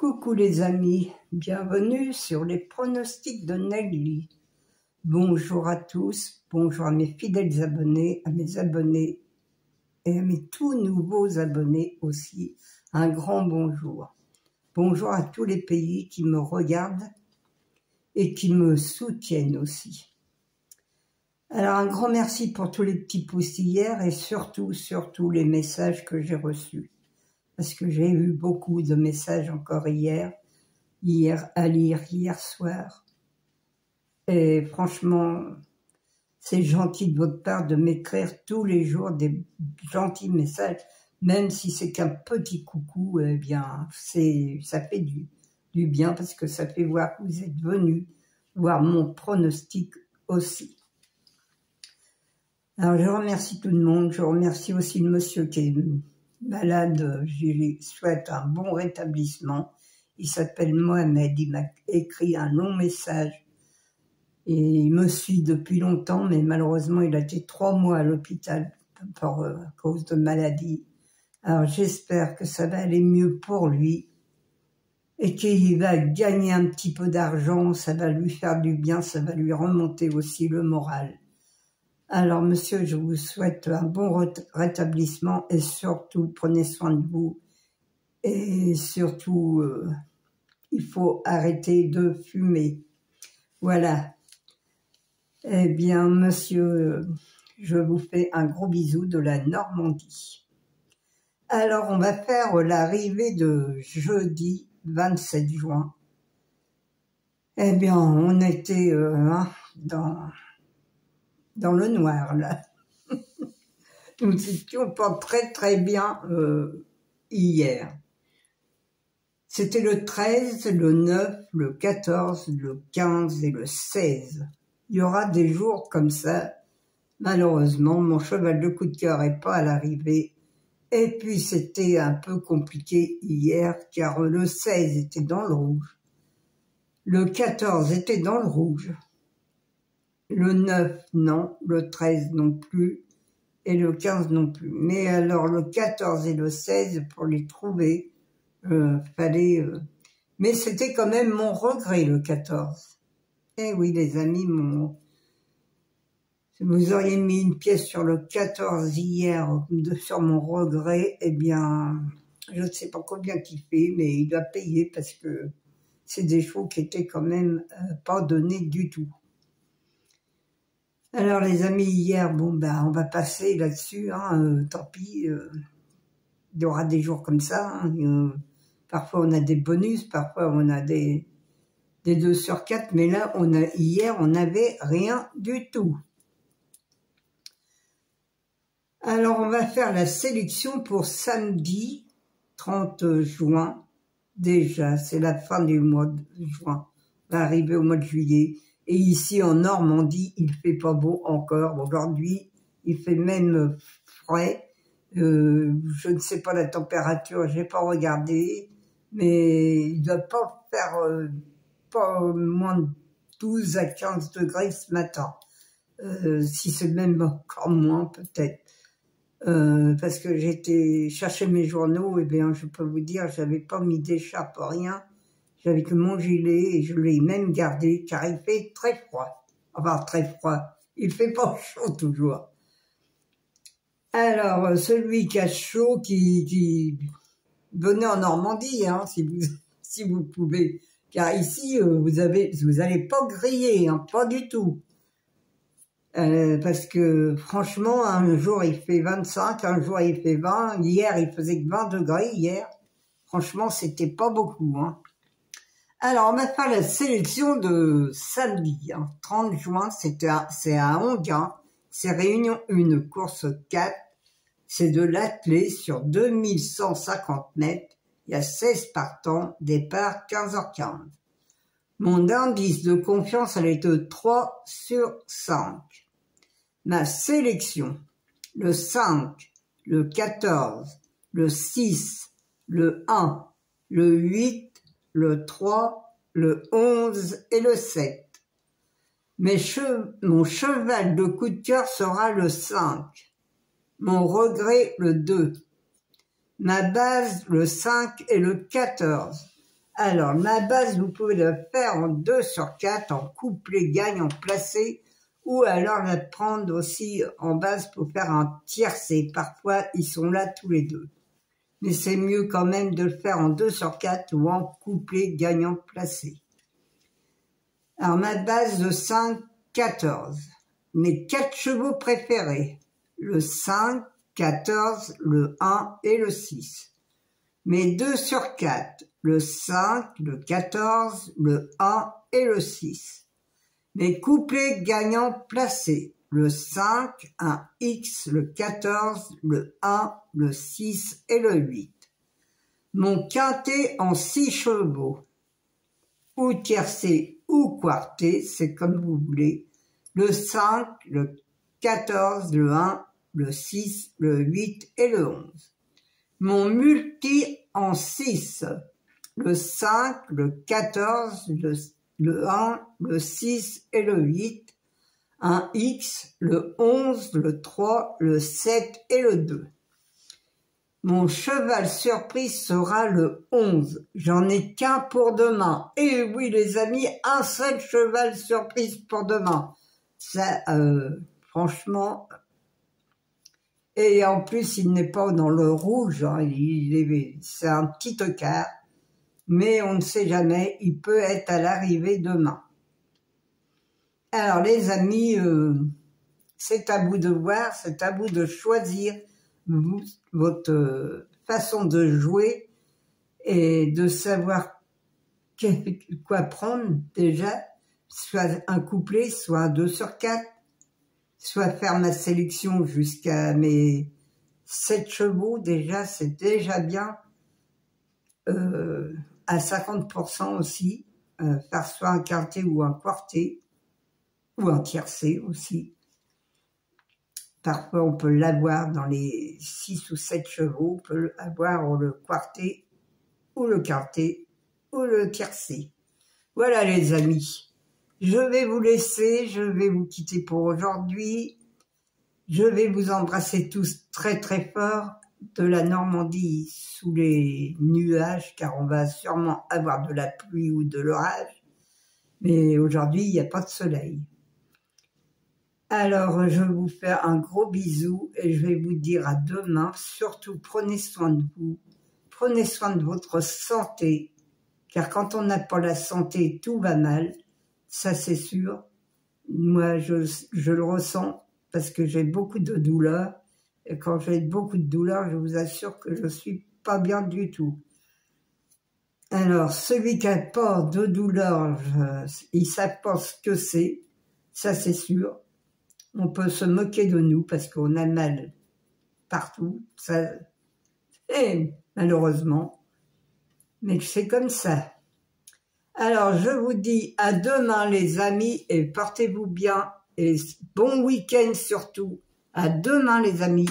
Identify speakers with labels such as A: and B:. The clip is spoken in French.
A: Coucou les amis, bienvenue sur les pronostics de Nelly. Bonjour à tous, bonjour à mes fidèles abonnés, à mes abonnés et à mes tout nouveaux abonnés aussi. Un grand bonjour. Bonjour à tous les pays qui me regardent et qui me soutiennent aussi. Alors un grand merci pour tous les petits pouces hier et surtout les messages que j'ai reçus. Parce que j'ai eu beaucoup de messages encore hier à lire, hier soir. Et franchement, c'est gentil de votre part de m'écrire tous les jours des gentils messages, même si c'est qu'un petit coucou, eh bien, ça fait du bien parce que ça fait voir que vous êtes venus voir mon pronostic aussi. Alors, je remercie tout le monde. Je remercie aussi le monsieur qui est malade. Je lui souhaite un bon rétablissement. Il s'appelle Mohamed. Il m'a écrit un long message. Et il me suit depuis longtemps, mais malheureusement, il a été 3 mois à l'hôpital à cause de maladie. Alors, j'espère que ça va aller mieux pour lui et qu'il va gagner un petit peu d'argent. Ça va lui faire du bien. Ça va lui remonter aussi le moral. Alors, monsieur, je vous souhaite un bon rétablissement et surtout, prenez soin de vous. Et surtout, il faut arrêter de fumer. Voilà. Eh bien, monsieur, je vous fais un gros bisou de la Normandie. Alors, on va faire l'arrivée de jeudi 27 juin. Eh bien, on était dans le noir, là. Nous n'étions pas très bien hier. C'était le 13, le 9, le 14, le 15 et le 16. Il y aura des jours comme ça. Malheureusement, mon cheval de coup de cœur n'est pas à l'arrivée. Et puis, c'était un peu compliqué hier, car le 16 était dans le rouge. Le 14 était dans le rouge. Le 9, non. Le 13, non plus. Et le 15, non plus. Mais alors, le 14 et le 16, pour les trouver, fallait... Mais c'était quand même mon regret, le 14. Eh oui, les amis, si vous auriez mis une pièce sur le 14 hier, sur mon regret, eh bien, je ne sais pas combien qu'il fait, mais il doit payer parce que c'est des chevaux qui étaient quand même pas donnés du tout. Alors les amis, hier, bon ben on va passer là-dessus, tant pis, il y aura des jours comme ça, parfois on a des bonus, parfois on a des 2 sur 4, mais là, hier, on n'avait rien du tout. Alors on va faire la sélection pour samedi 30 juin, déjà, c'est la fin du mois de juin, on va arriver au mois de juillet. Et ici, en Normandie, il fait pas beau encore. Aujourd'hui, il fait même frais. Je ne sais pas la température, j'ai pas regardé. Mais il doit pas faire pas moins de 12 à 15 degrés ce matin. Si c'est même encore moins, peut-être. Parce que j'étais chercher mes journaux, et bien, je peux vous dire, j'avais pas mis d'écharpe, rien. J'avais que mon gilet et je l'ai même gardé car il fait très froid. Enfin, très froid. Il fait pas chaud toujours. Alors, celui qui a chaud, qui venez en Normandie, si vous pouvez. Car ici, vous allez pas griller, pas du tout. Parce que, franchement, un jour il fait 25, un jour il fait 20. Hier, il faisait que 20 degrés, hier. Franchement, c'était pas beaucoup, Alors, on va faire la sélection de samedi, 30 juin, c'est à Onguin, c'est Réunion 1, course 4, c'est de l'attelé sur 2150 mètres, il y a 16 partants, départ 15h15. Mon indice de confiance, elle est de 3 sur 5. Ma sélection, le 5, le 14, le 6, le 1, le 8, le 3, le 11 et le 7. Mon cheval de coup de cœur sera le 5. Mon regret, le 2. Ma base, le 5 et le 14. Alors, ma base, vous pouvez le faire en 2 sur 4, en couplet, gagne, en placé, ou alors la prendre aussi en base pour faire un tiercé. Parfois, ils sont là tous les deux. Mais c'est mieux quand même de le faire en 2 sur 4 ou en couplet, gagnant, placé. Alors, ma base de 5, 14. Mes 4 chevaux préférés. Le 5, 14, le 1 et le 6. Mes 2 sur 4. Le 5, le 14, le 1 et le 6. Mes couplets gagnants placés. Le 5, un X, le 14, le 1, le 6 et le 8. Mon quintet en 6 chevaux. Ou tiercé ou quarté, c'est comme vous voulez. Le 5, le 14, le 1, le 6, le 8 et le 11. Mon multi en 6. Le 5, le 14, le 1, le 6 et le 8. Un X, le 11, le 3, le 7 et le 2. Mon cheval surprise sera le 11. J'en ai qu'un pour demain. Et oui, les amis, un seul cheval surprise pour demain. Ça, franchement... Et en plus, il n'est pas dans le rouge. Hein, c'est un petit écart. Mais on ne sait jamais. Il peut être à l'arrivée demain. Alors, les amis, c'est à vous de voir. C'est à vous de choisir votre façon de jouer et de savoir quoi prendre déjà, soit un couplet, soit un 2 sur 4, soit faire ma sélection jusqu'à mes 7 chevaux, déjà, c'est déjà bien, à 50% aussi, faire soit un quintet ou un quartet, ou un tiercé aussi. Parfois, on peut l'avoir dans les 6 ou 7 chevaux, on peut l'avoir le quartet, ou le quintet, ou le tiercé. Voilà les amis, je vais vous laisser, je vais vous quitter pour aujourd'hui. Je vais vous embrasser tous très très fort de la Normandie sous les nuages, car on va sûrement avoir de la pluie ou de l'orage. Mais aujourd'hui, il n'y a pas de soleil. Alors, je vais vous faire un gros bisou et je vais vous dire à demain. Surtout, prenez soin de vous, prenez soin de votre santé, car quand on n'a pas la santé, tout va mal, ça c'est sûr. Moi, je le ressens parce que j'ai beaucoup de douleurs. Et quand j'ai beaucoup de douleurs, je vous assure que je suis pas bien du tout. Alors, celui qui n'a pas de douleur, il ne sait pas ce que c'est, ça c'est sûr. On peut se moquer de nous parce qu'on a mal partout, ça, et malheureusement, mais c'est comme ça. Alors, je vous dis à demain les amis et portez-vous bien et bon week-end surtout. À demain les amis.